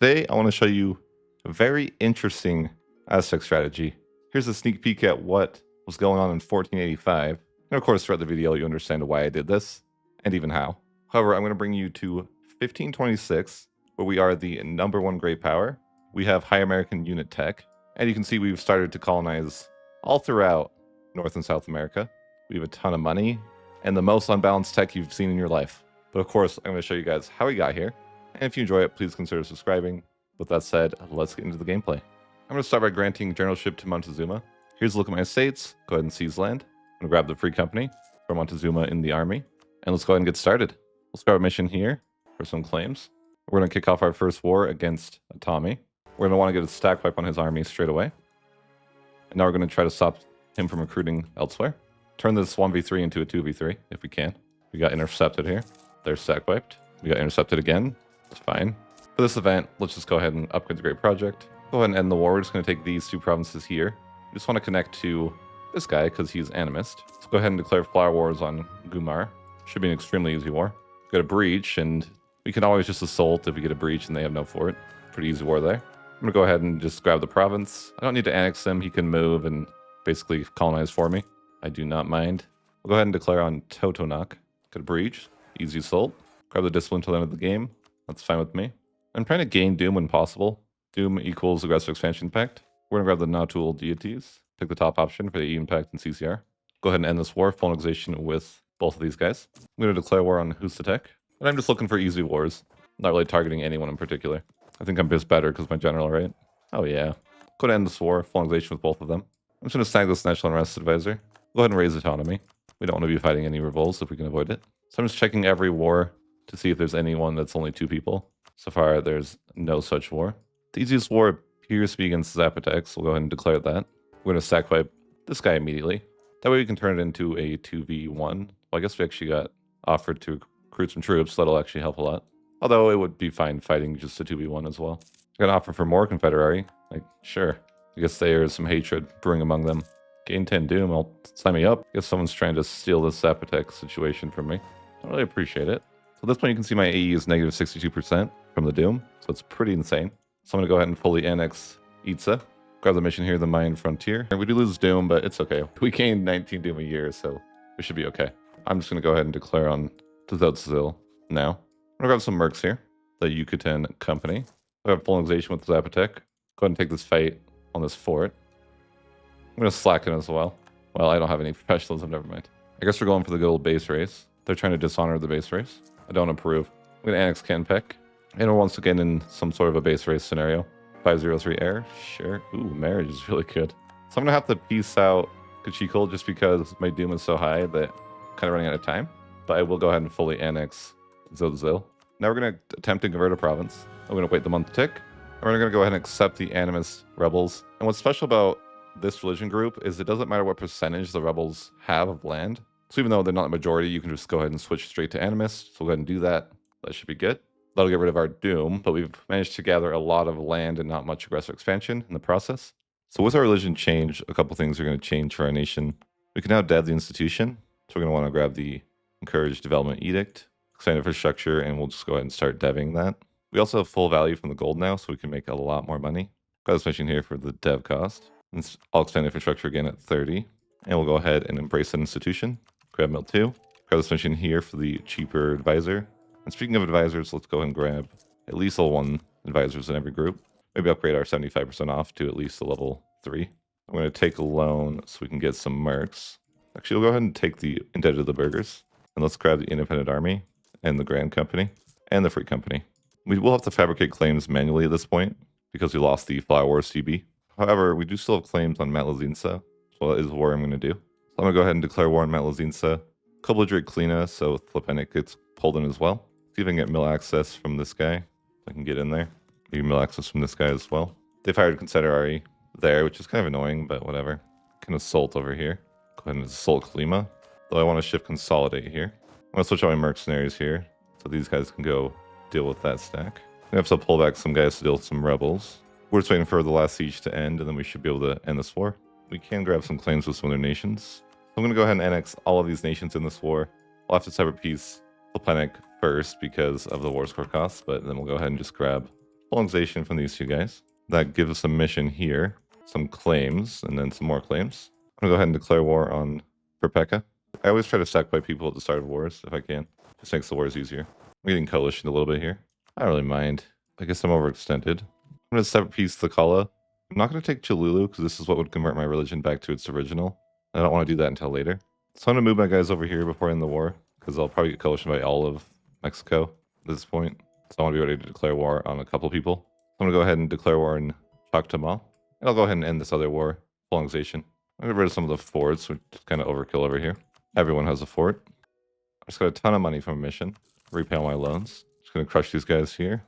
Today, I want to show you a very interesting Aztec strategy. Here's a sneak peek at what was going on in 1485. And of course, throughout the video, you understand why I did this, and even how. However, I'm going to bring you to 1526, where we are the #1 great power. We have high American unit tech, and you can see we've started to colonize all throughout North and South America. We have a ton of money, and the most unbalanced tech you've seen in your life. But of course, I'm going to show you guys how we got here. And if you enjoy it, please consider subscribing. With that said, let's get into the gameplay. I'm going to start by granting generalship to Montezuma. Here's a look at my estates. Go ahead and seize land. I'm going to grab the free company for Montezuma in the army. And let's go ahead and get started. Let's start a mission here for some claims. We're going to kick off our first war against Tommy. We're going to want to get a stack wipe on his army straight away. And now we're going to try to stop him from recruiting elsewhere. Turn this 1v3 into a 2v3 if we can. We got intercepted here. They're stack wiped. We got intercepted again. It's fine. For this event, let's just go ahead and upgrade the great project. Go ahead and end the war. We're just going to take these two provinces here. We just want to connect to this guy because he's animist. Let's go ahead and declare flower wars on Gumar. Should be an extremely easy war. Got a breach, and we can always just assault if we get a breach and they have no fort. Pretty easy war there. I'm going to go ahead and just grab the province. I don't need to annex him. He can move and basically colonize for me. I do not mind. We'll go ahead and declare on Totonac. Got a breach. Easy assault. Grab the discipline till the end of the game. That's fine with me. I'm trying to gain Doom when possible. Doom equals aggressive expansion impact. We're going to grab the Nautul deities. Take the top option for the E impact and CCR. Go ahead and end this war. Full annexation with both of these guys. I'm going to declare war on Husatec. And I'm just looking for easy wars. Not really targeting anyone in particular. I think I'm just better because my general, right? Oh yeah. Go ahead and end this war. Full annexation with both of them. I'm just going to snag this national unrest advisor. Go ahead and raise autonomy. We don't want to be fighting any revolts if we can avoid it. So I'm just checking every war to see if there's anyone that's only 2 people. So far, there's no such war. The easiest war appears to be against Zapotec, so we'll go ahead and declare that. We're going to sack wipe this guy immediately. That way we can turn it into a 2v1. Well, I guess we actually got offered to recruit some troops, so that'll actually help a lot. Although it would be fine fighting just a 2v1 as well. I got an offer for more Confederati. Like, sure. I guess there's some hatred brewing among them. Gain 10 Doom, I'll sign me up. I guess someone's trying to steal this Zapotec situation from me. I really appreciate it. So at this point, you can see my AE is negative 62% from the Doom, so it's pretty insane. So I'm going to go ahead and fully annex Itza. Grab the mission here, the Mayan Frontier. We do lose Doom, but it's okay. We gain 19 Doom a year, so we should be okay. I'm just going to go ahead and declare on Tzotzil now. I'm going to grab some mercs here. The Yucatan Company. I have full annexation with Zapotec. Go ahead and take this fight on this fort. I'm going to slacken as well. Well, I don't have any professionalism, never mind. I guess we're going for the good old base race. They're trying to dishonor the base race. I don't approve. I'm going to annex Canpec. And we're once again in some sort of a base race scenario. 503 air, sure. Ooh, marriage is really good. So I'm going to have to peace out Kachikol just because my Doom is so high that I'm kind of running out of time. But I will go ahead and fully annex Zotzil. Now we're going to attempt to convert a province. I'm going to wait the month to tick. And we're going to go ahead and accept the animist rebels. And what's special about this religion group is it doesn't matter what percentage the rebels have of land. So even though they're not a majority, you can just go ahead and switch straight to animist. So we'll go ahead and do that. That should be good. That'll get rid of our Doom, but we've managed to gather a lot of land and not much aggressive expansion in the process. So with our religion change, a couple things are going to change for our nation. We can now dev the institution. So we're going to want to grab the Encourage Development Edict, expand infrastructure, and we'll just go ahead and start deving that. We also have full value from the gold now, so we can make a lot more money. Got this mission here for the dev cost. I'll expand infrastructure again at 30. And we'll go ahead and embrace an institution. Grab Mill 2. Grab this mission here for the cheaper advisor. And speaking of advisors, let's go ahead and grab at least level 1 advisors in every group. Maybe upgrade our 75% off to at least a level 3. I'm going to take a loan so we can get some mercs. Actually, we'll go ahead and take the Indebted to the Burghers. And let's grab the Independent Army and the Grand Company and the Free Company. We will have to fabricate claims manually at this point because we lost the Flower Wars CB. However, we do still have claims on Matlazinsa, so that is a war I'm going to do. So I'm going to go ahead and declare war on Matlazinsa. Couple of Drake Klina, so Thlepenic gets pulled in as well. See if I can get mill access from this guy. I can get in there. Maybe mill access from this guy as well. They've hired Confederati there, which is kind of annoying, but whatever. Can assault over here. Go ahead and assault Klima. Though I want to shift consolidate here. I'm going to switch out my mercenaries here, so these guys can go deal with that stack. We have to pull back some guys to deal with some rebels. We're just waiting for the last siege to end, and then we should be able to end this war. We can grab some claims with some other nations. I'm going to go ahead and annex all of these nations in this war. I'll have to separate peace Thlepenic first because of the war score costs, but then we'll go ahead and just grab colonization from these two guys. That gives us a mission here, some claims, and then some more claims. I'm gonna go ahead and declare war on Perpeca. I always try to sack by people at the start of wars if I can. Just makes the wars easier. I'm getting coalition a little bit here. I don't really mind. I guess I'm overextended. I'm gonna separate piece the Kala. I'm not gonna take Cholulu because this is what would convert my religion back to its original. I don't want to do that until later. So I'm gonna move my guys over here before I end the war because I'll probably get coalition by all of Mexico at this point. So I want to be ready to declare war on a couple people. I'm gonna go ahead and declare war on Choctaw. And I'll go ahead and end this other war, colonization. I'm gonna get rid of some of the forts, which is kind of overkill over here. Everyone has a fort. I just got a ton of money from a mission. Repay all my loans. Just gonna crush these guys here.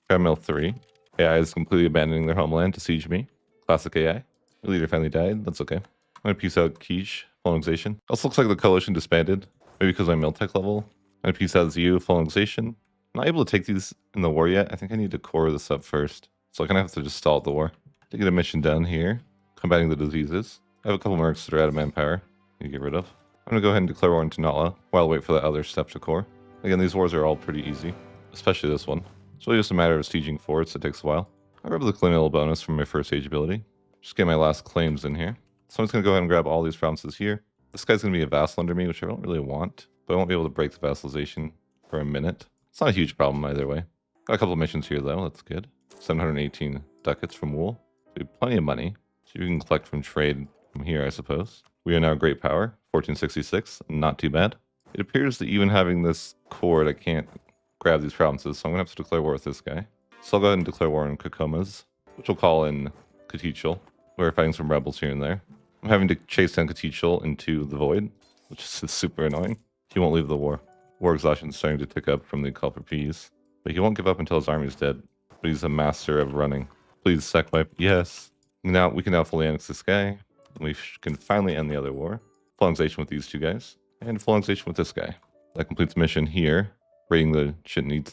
Caramel 3. AI is completely abandoning their homeland to siege me. Classic AI. Your leader finally died. That's okay. I'm gonna peace out Quiche, colonization. Also looks like the coalition disbanded. Maybe because of my Miltech level. I'm gonna peace out ZU, colonization. I'm not able to take these in the war yet. I think I need to core this up first. So I'm gonna have to just stall the war. To get a mission done here. Combating the diseases. I have a couple mercs that are out of manpower. I need to get rid of. I'm gonna go ahead and declare war on Tanala while I wait for that other step to core. Again, these wars are all pretty easy. Especially this one. It's really just a matter of sieging forts. It takes a while. I grab the colonial bonus from my first age ability. Just get my last claims in here. So I'm just gonna go ahead and grab all these provinces here. This guy's gonna be a vassal under me, which I don't really want. But I won't be able to break the vassalization for a minute. It's not a huge problem either way. Got a couple of missions here though, that's good. 718 ducats from wool. We have plenty of money. So you can collect from trade from here, I suppose. We are now great power, 1466, not too bad. It appears that even having this cord, I can't grab these provinces, so I'm gonna have to declare war with this guy. So I'll go ahead and declare war on Kokomas, which we'll call in Katichel. We're fighting some rebels here and there. I'm having to chase down Katichel into the void, which is super annoying. He won't leave the war. War exhaustion is starting to tick up from the call for peace, but he won't give up until his army is dead. But he's a master of running. Please, sack wipe. Yes. Now we can now fully annex this guy. We can finally end the other war. Full annexation with these two guys. And full annexation with this guy. That completes mission here. Raiding the Chichen I'm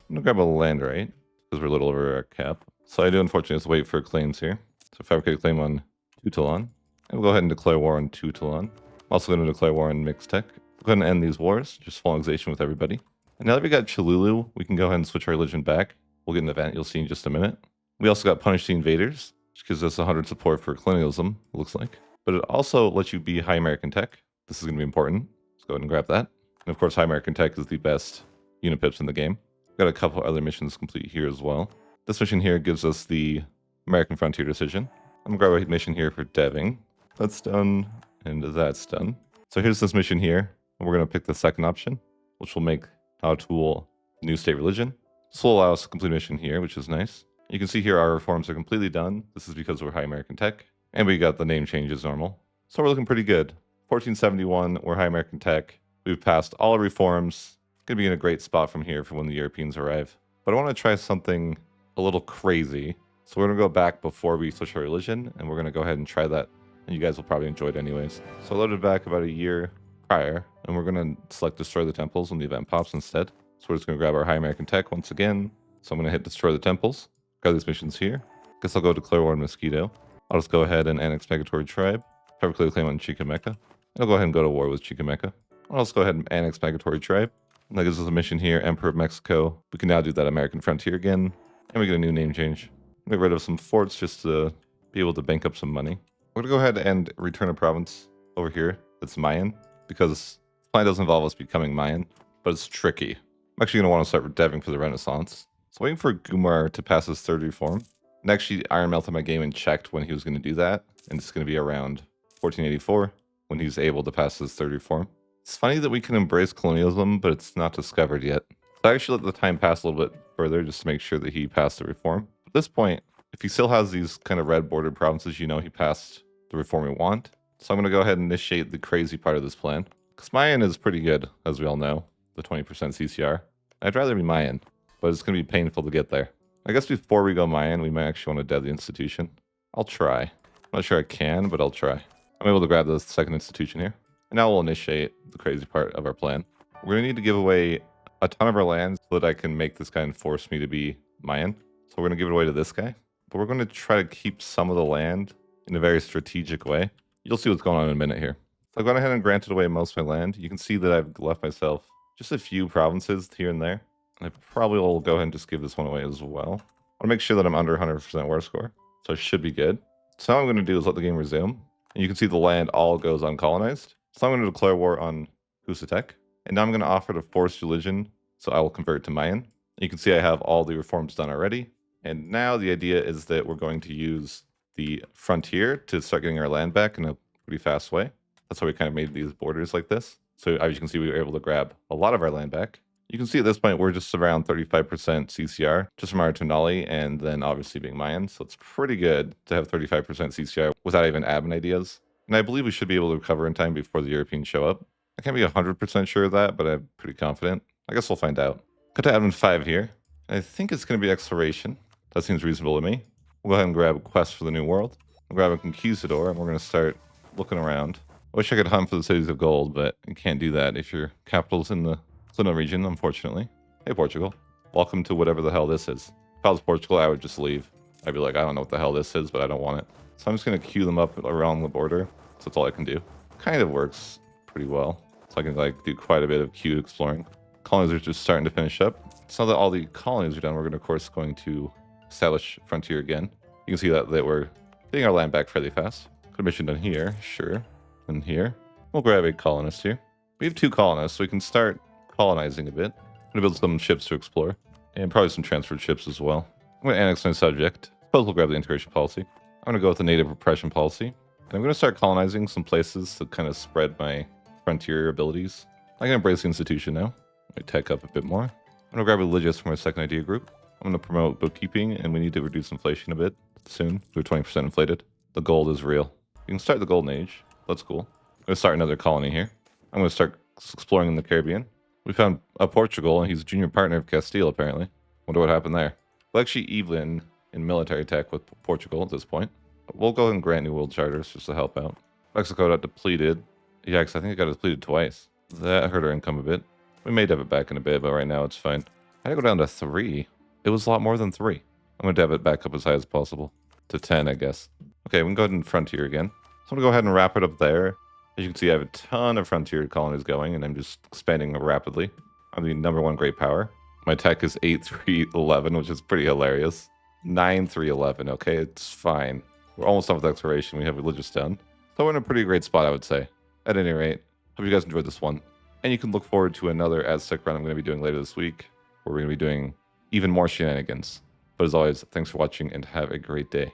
gonna grab a land right, because we're a little over our cap. So I do unfortunately have to wait for claims here. So fabricate a claim on Tutalon. And we'll go ahead and declare war on Tutalon. I'm also going to declare war on Mixtec. We're going to end these wars, just full annexation with everybody. And now that we got Cholulu, we can go ahead and switch our religion back. We'll get an event you'll see in just a minute. We also got Punish the Invaders, which gives us 100 support for colonialism, it looks like. But it also lets you be High American Tech. This is going to be important. Let's go ahead and grab that. And of course, High American Tech is the best unipips in the game. We've got a couple other missions complete here as well. This mission here gives us the American Frontier Decision. I'm going to grab a mission here for deving. That's done, and that's done. So here's this mission here, and we're going to pick the second option, which will make our tool new state religion. This will allow us to complete a mission here, which is nice. You can see here our reforms are completely done. This is because we're High American Tech, and we got the name change as normal. So we're looking pretty good. 1471, we're High American Tech. We've passed all our reforms. Going to be in a great spot from here for when the Europeans arrive. But I want to try something a little crazy. So we're going to go back before we switch our religion, and we're going to go ahead and try that. And you guys will probably enjoy it anyways. So I loaded back about a year prior, and we're going to select Destroy the Temples when the event pops instead. So we're just going to grab our High American Tech once again. So I'm going to hit Destroy the Temples. Got these missions here. Guess I'll go declare war on Mosquito. I'll just go ahead and annex Megatory Tribe. Fabricate a claim on Chichimeca. And I'll go ahead and go to war with Chichimeca. I'll also go ahead and annex Megatory Tribe. And that gives us a mission here, Emperor of Mexico. We can now do that American Frontier again. And we get a new name change. Get rid of some forts just to be able to bank up some money. We're going to go ahead and return a province over here that's Mayan. Because the plan doesn't involve us becoming Mayan. But it's tricky. I'm actually going to want to start deving for the Renaissance. So waiting for Gumar to pass his third reform. And actually Iron melted my game and checked when he was going to do that. And it's going to be around 1484 when he's able to pass his third reform. It's funny that we can embrace colonialism, but it's not discovered yet. So I actually let the time pass a little bit further just to make sure that he passed the reform. At this point, if he still has these kind of red bordered provinces, you know he passed the reform we want. So I'm going to go ahead and initiate the crazy part of this plan. Because Mayan is pretty good, as we all know, the 20% CCR. I'd rather be Mayan, but it's going to be painful to get there. I guess before we go Mayan, we might actually want to dead the institution. I'll try. I'm not sure I can, but I'll try. I'm able to grab the second institution here. And now we'll initiate the crazy part of our plan. We're going to need to give away a ton of our land so that I can make this guy force me to be Mayan. So we're going to give it away to this guy. But we're going to try to keep some of the land in a very strategic way. You'll see what's going on in a minute here. So I've gone ahead and granted away most of my land. You can see that I've left myself just a few provinces here and there. I probably will go ahead and just give this one away as well. I want to make sure that I'm under 100% war score, so I should be good. So all I'm going to do is let the game resume. And you can see the land all goes uncolonized. So I'm going to declare war on Aztec. And now I'm going to offer to force religion, so I will convert to Mayan. You can see I have all the reforms done already. And now the idea is that we're going to use the frontier to start getting our land back in a pretty fast way. That's how we kind of made these borders like this. So as you can see, we were able to grab a lot of our land back. You can see at this point, we're just around 35% CCR, just from our Tonali, and then obviously being Mayan. So it's pretty good to have 35% CCR without even admin ideas. And I believe we should be able to recover in time before the Europeans show up. I can't be 100% sure of that, but I'm pretty confident. I guess we'll find out. Cut to admin 5 here. I think it's going to be exploration. That seems reasonable to me. We'll go ahead and grab a quest for the New World. We'll grab a Conquistador, and we're going to start looking around. I wish I could hunt for the cities of gold, but you can't do that if your capital's in the Cluno region, unfortunately. Hey, Portugal. Welcome to whatever the hell this is. If I was Portugal, I would just leave. I'd be like, I don't know what the hell this is, but I don't want it. So I'm just going to queue them up around the border. So that's all I can do. Kind of works pretty well. So I can like do quite a bit of queued exploring. Colonies are just starting to finish up. So now that all the colonies are done, we're going to, of course, going to establish frontier again. You can see that we're getting our land back fairly fast. Got a mission done here, sure. And here. We'll grab a colonist here. We have 2 colonists, so we can start colonizing a bit. I'm going to build some ships to explore. And probably some transferred ships as well. I'm going to annex my subject. Suppose we'll grab the integration policy. I'm going to go with the native repression policy. And I'm going to start colonizing some places to kind of spread my frontier abilities. I can embrace the institution now. Let me tech up a bit more. I'm going to grab religious for my second idea group. I'm going to promote bookkeeping, and we need to reduce inflation a bit soon. We're 20% inflated. The gold is real. You can start the golden age. That's cool. I'm going to start another colony here. I'm going to start exploring in the Caribbean. We found a Portugal, and he's a junior partner of Castile, apparently. Wonder what happened there. We'll actually even in military tech with Portugal at this point. But we'll go ahead and grant new world charters just to help out. Mexico got depleted. Yeah, because I think it got depleted twice. That hurt our income a bit. We may dev it back in a bit, but right now it's fine. I had to go down to 3. It was a lot more than 3. I'm going to dev it back up as high as possible. To 10, I guess. Okay, we can go ahead and frontier again. So I'm going to go ahead and wrap it up there. As you can see, I have a ton of frontier colonies going, and I'm just expanding rapidly. I'm the #1 great power. My tech is 8-3-11, which is pretty hilarious. 9-3-11, okay? It's fine. We're almost done with exploration. We have religious done. So we're in a pretty great spot, I would say. At any rate, hope you guys enjoyed this one. And you can look forward to another Aztec run I'm going to be doing later this week, where we're going to be doing even more shenanigans. But as always, thanks for watching, and have a great day.